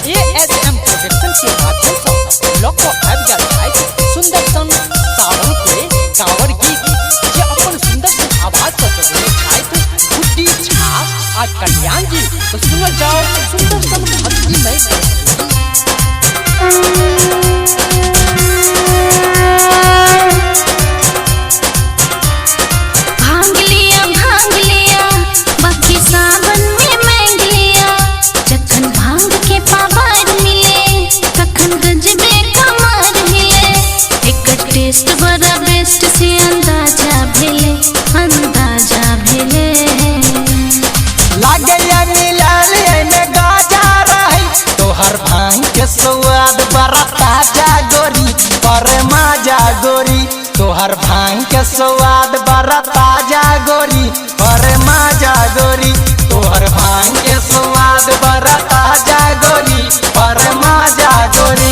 ASM production के माध्यम से लोक आबि गेल सुंदर सन सावन के कांवर गीत जे अपन सुंदर सन आवाज से सुने गुड्डी झा आ कल्याण जी। तो सुनो जाओ सुंदर सन भक्तिमय बड़ा बेस्ट से अंदाजा भेले लागे मिलाले में गाजा रही तोहर भांग के स्वाद बड़ा ताजा गोरी पर माजा गोरी तोहर भांग के स्वाद बड़ा ताजा गोरी पर माजा गोरी तोहर भांग के स्वाद बड़ा ताजा गोरी पर माजा गोरी।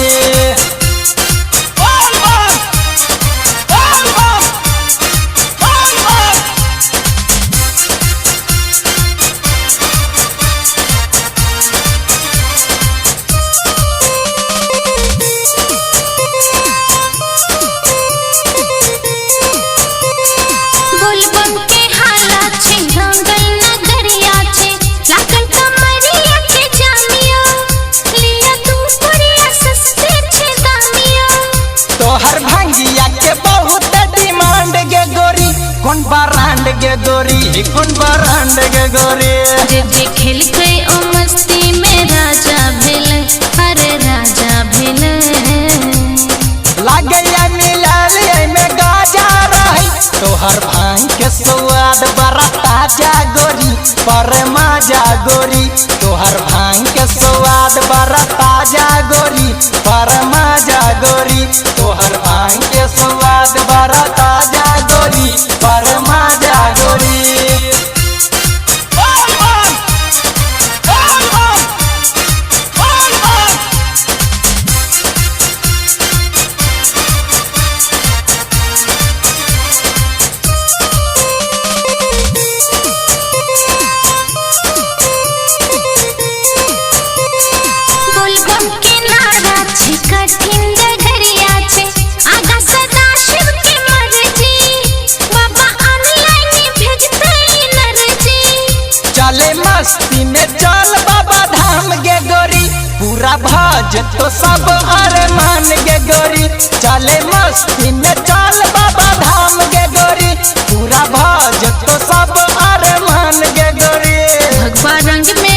तोहर भांगिया के बहुत डिमांड गे गोरी कौन ब्रांड गे गोरी कौन ब्रांड गे गोरी जे खेल के ओ मस्ती में राजा भेले अरे राजा भेले लागे मिलाले में गाजा रही तोहर भांग के स्वाद बड़ा ताजा गोरी पर माजा गोरी तोहर भांग के स्वाद बड़ा ताजा गोरी पर माजा गोरी तोहर भांग के स्वाद बड़ा ताजा गोरी पर माजा गोरी। चले मस्ती में चल बाबा धाम गे गोरी पूरा भज तो सब अरमान गे गोरी चले मस्ती में चल बाबा धाम गे गोरी पूरा भज तो सब अरमान गे गोरी भगवा रंग में